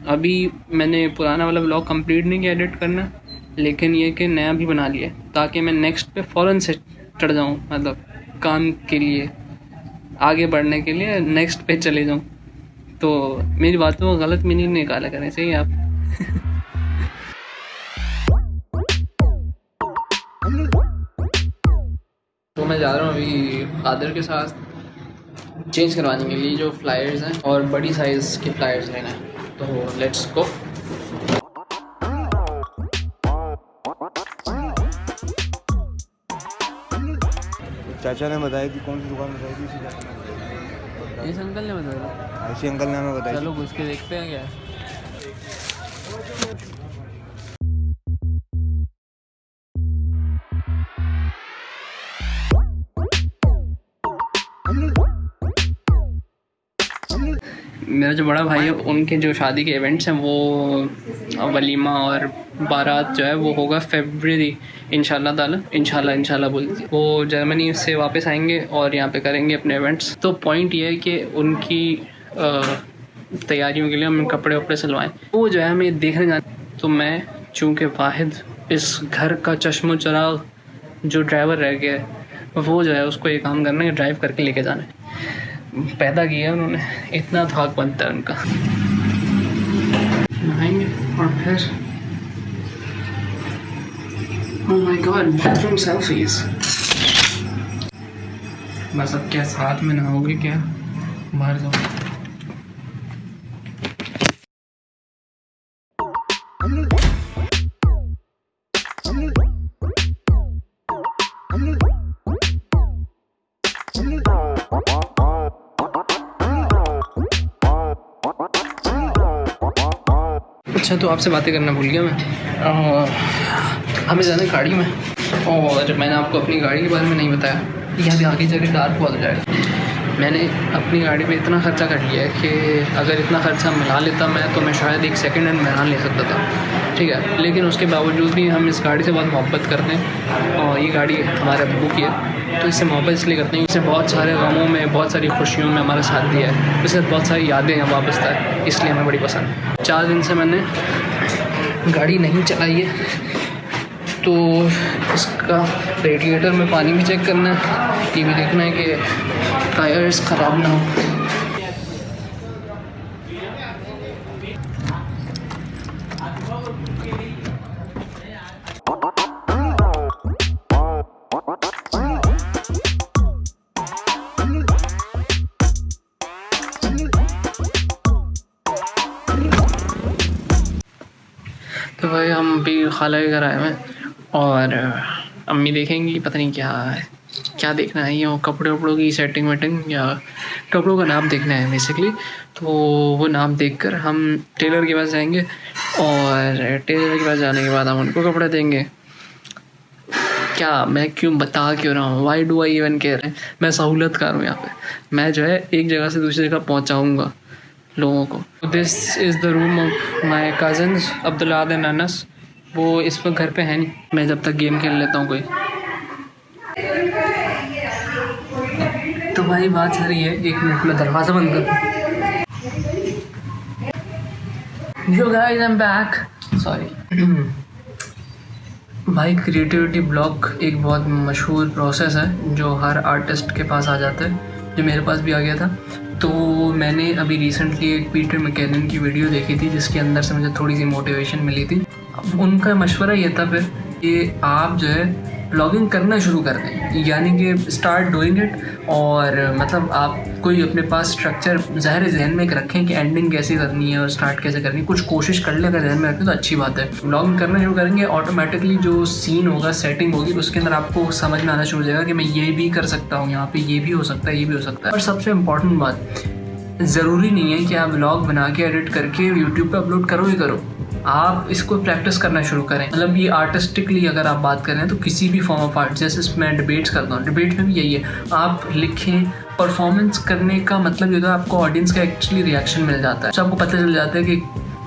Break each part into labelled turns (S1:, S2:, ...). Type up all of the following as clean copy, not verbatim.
S1: अभी मैंने पुराना वाला ब्लॉग कंप्लीट नहीं किया एडिट करना, लेकिन ये कि नया भी बना लिया ताकि मैं नेक्स्ट पे फ़ौरन से चढ़ जाऊँ, मतलब काम के लिए आगे बढ़ने के लिए नेक्स्ट पे चले जाऊँ। तो मेरी बातों को गलत मीनिंग निकाला करें, सही है आप। तो मैं जा रहा हूँ अभी कादर के साथ चेंज करवाने के लिए जो फ्लायर्स हैं, और बड़ी साइज़ के फ्लायर्स लेना है, तो लेट्स गो।
S2: चाचा ने बताया कि कौन सी दुकान बताई थी, इसी चाचा ने बताया।
S1: इस अंकल ने बताया,
S2: ऐसी अंकल ने हमें बताई।
S1: चलो घुस के देखते हैं क्या। मेरा जो बड़ा भाई है उनके जो शादी के इवेंट्स हैं वो वलीमा और बारात जो है वो होगा फरवरी इंशाल्लाह ताला, इंशाल्लाह बोलती है। वो जर्मनी से वापस आएंगे और यहाँ पे करेंगे अपने इवेंट्स। तो पॉइंट ये है कि उनकी तैयारियों के लिए हम कपड़े वपड़े सिलवाएँ, वो जो है हमें देखने जाना। तो मैं चूँकि वाहिद इस घर का चश्मो चराग जो ड्राइवर रह गया है, वो जो है उसको ये काम करना है, ड्राइव करके लेके जाना है। पैदा किया उन्होंने, इतना धाक बनता है उनका। नहाएंगे और फिर oh my God, bathroom selfies. बस अब क्या साथ में नहाओगे क्या, बाहर जाओ। अच्छा, तो आपसे बातें करना भूल गया मैं। हमें जाना है गाड़ी में, और मैंने आपको अपनी गाड़ी के बारे में नहीं बताया। यहाँ भी आगे जाके डार्क बहुत हो जाएगा। मैंने अपनी गाड़ी पे इतना ख़र्चा कर लिया है कि अगर इतना ख़र्चा मिला लेता मैं, तो मैं शायद एक सेकंड हैंड मैरान ले सकता था, ठीक है। लेकिन उसके बावजूद भी हम इस गाड़ी से बहुत मोहब्बत करते हैं, और ये गाड़ी हमारे अब्बू की है, तो इससे मोहब्बत इसलिए करते हैं। इससे बहुत सारे गमों में, बहुत सारी खुशियों में हमारा साथ दिया है, इससे बहुत सारी यादें हैं वाबस्ता है, इसलिए हमें बड़ी पसंद है। 4 दिन से मैंने गाड़ी नहीं चलाई है, तो इसका रेडिएटर में पानी भी चेक करना है, ये भी देखना है कि टायर्स ख़राब ना हो। तो भाई हम भी खाला के घर आए हैं, और अम्मी देखेंगी पता नहीं क्या देखना है, ये कपड़े वपड़ों की सेटिंग वेटिंग या कपड़ों का नाप देखना है बेसिकली। तो वो नाप देखकर हम टेलर के पास जाएंगे, और टेलर के पास जाने के बाद हम उनको कपड़े देंगे। क्या मैं क्यों रहा हूँ, why do I even care. मैं सहूलतकार हूँ यहाँ पे, मैं जो है एक जगह से दूसरी जगह पहुँचाऊँगा लोगों को। This is the room of my cousins Abdullah and Anas. वो इस वक्त घर पे है नहीं, मैं जब तक गेम खेल लेता हूँ कोई। तो भाई बात सारी है, 1 मिनट में दरवाज़ा बंद कर। Yo guys I am back, sorry. भाई क्रिएटिविटी ब्लॉक एक बहुत मशहूर प्रोसेस है जो हर आर्टिस्ट के पास आ जाता है, जो मेरे पास भी आ गया था। तो मैंने अभी रिसेंटली एक पीटर मैककिनन की वीडियो देखी थी, जिसके अंदर से मुझे थोड़ी सी मोटिवेशन मिली थी। उनका मशवरा ये था फिर कि आप जो है ब्लॉगिंग करना शुरू कर दें, यानी कि स्टार्ट डूइंग इट। और मतलब आप कोई अपने पास स्ट्रक्चर ज़ाहिर जहन में एक रखें कि एंडिंग कैसे करनी है और स्टार्ट कैसे करनी है, कुछ कोशिश कर ले, अगर जहन में रखें तो अच्छी बात है। ब्लॉगिंग करना शुरू करेंगे, ऑटोमेटिकली जो सीन होगा, सेटिंग होगी, उसके अंदर आपको समझ में आना शुरू हो जाएगा कि मैं ये भी कर सकता हूँ, यहाँ पे ये भी हो सकता है, ये भी हो सकता है। और सबसे इम्पॉर्टेंट बात, ज़रूरी नहीं है कि आप व्लॉग बना के एडिट करके यूट्यूब पे अपलोड करो ही करो, आप इसको प्रैक्टिस करना शुरू करें। मतलब ये आर्टिस्टिकली अगर आप बात करें तो किसी भी फॉर्म ऑफ आर्ट, जैसे मैं डिबेट्स करता हूँ, डिबेट में भी यही है, आप लिखें। परफॉर्मेंस करने का मतलब ये होता है आपको ऑडियंस का एक्चुअली रिएक्शन मिल जाता है, तो आपको पता चल जाता है कि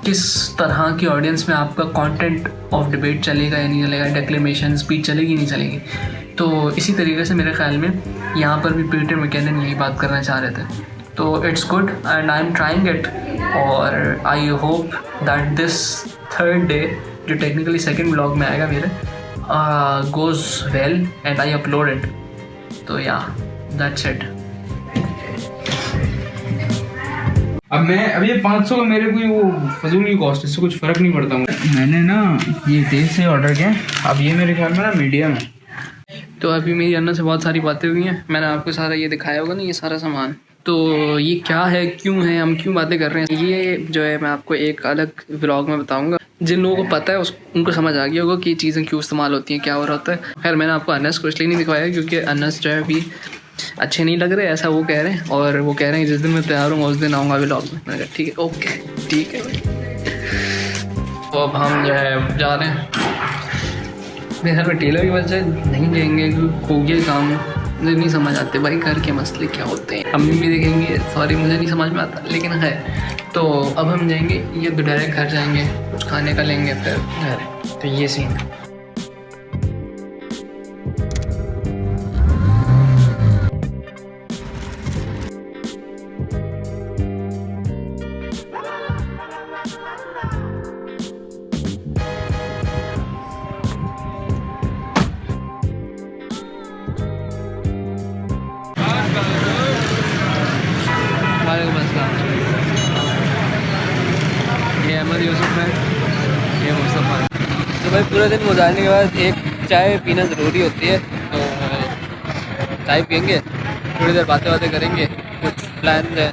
S1: किस तरह की ऑडियंस में आपका कंटेंट ऑफ डिबेट चलेगा या नहीं चलेगा, डेक्लेमेशन स्पीच चलेगी नहीं चलेगी। तो इसी तरीके से मेरे ख्याल में यहाँ पर भी पीटर मैककिनन यही बात करना चाह रहे थे। तो it's good and I am trying it. और I hope that this third day जो टेक्निकली सेकंड ब्लॉग में आएगा मेरे goes well and I upload it. तो या दैट्स इट.
S3: अब ये 500 का मेरे कोई वो फजूल की कॉस्ट, इससे कुछ फ़र्क नहीं पड़ता. मैंने ना ये तेज़ से ऑर्डर किया. अब ये मेरे ख्याल में ना मीडियम है.
S1: तो अभी मेरी अन्ना से बहुत सारी बातें हुई हैं. मैंने आपको सारा ये दिखाया होगा ना, ये सारा सामान. तो ये क्या है, क्यों है, हम क्यों बातें कर रहे हैं, ये जो है मैं आपको एक अलग व्लॉग में बताऊंगा. जिन लोगों को पता है उनको समझ आ गया होगा कि चीज़ें क्यों इस्तेमाल होती हैं, क्या हो रहा होता है. खैर मैंने आपको अनस को इसलिए नहीं दिखाया क्योंकि अनस जो है अभी अच्छे नहीं लग रहे, ऐसा वो कह रहे हैं. और वो कह रहे हैं जिस दिन मैं तैयार हूँ उस दिन आऊँगा व्लॉग में. मैंने कहा ठीक है, ओके ठीक है. तो अब हम जो है जा रहे हैं. मेरे घर में टेलर की वजह से नहीं जाएंगे क्योंकि हो गया काम. मुझे नहीं समझ आते भाई घर के मसले क्या होते हैं. अम्मी भी देखेंगे, सॉरी मुझे नहीं समझ में आता, लेकिन है. तो अब हम जाएंगे, ये तो डायरेक्ट घर जाएंगे, कुछ खाने का लेंगे फिर घर. तो ये सीन है. ये अहमद यूसुफ है, ये मुस्तफ़ा है. तो भाई पूरे दिन गुजारने के बाद एक चाय पीना ज़रूरी होती है. तो चाय पियेंगे, थोड़ी देर बातें करेंगे, कुछ प्लान है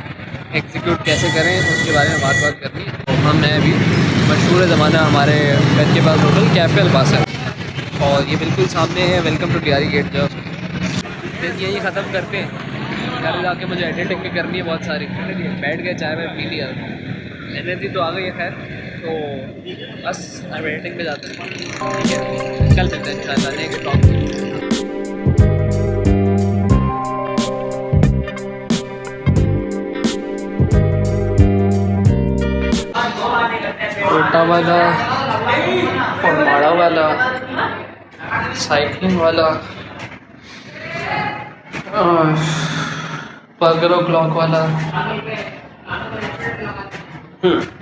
S1: एग्जीक्यूट कैसे करें उसके बारे में बात करनी है. तो हमने अभी मशहूर ज़माना हमारे घर के पास होटल कैफ़े अल्बास है और ये बिल्कुल सामने है वेलकम टू टियारी गेट. जो फिर यही ख़त्म करके घर जाके मुझे एडिटिंग भी करनी है बहुत सारी. बैठ गए, चाय में पी लिया, एनर्जी तो आ गई है. खैर तो बस अब एडिटिंग पे जाते हैं. ठीक है, कल मिलते हैं इंशाल्लाह नेक्स्ट ब्लॉग में. कोटा वाला और माड़ा वाला, साइकिलिंग वाला, बर्गर क्लॉक वाला.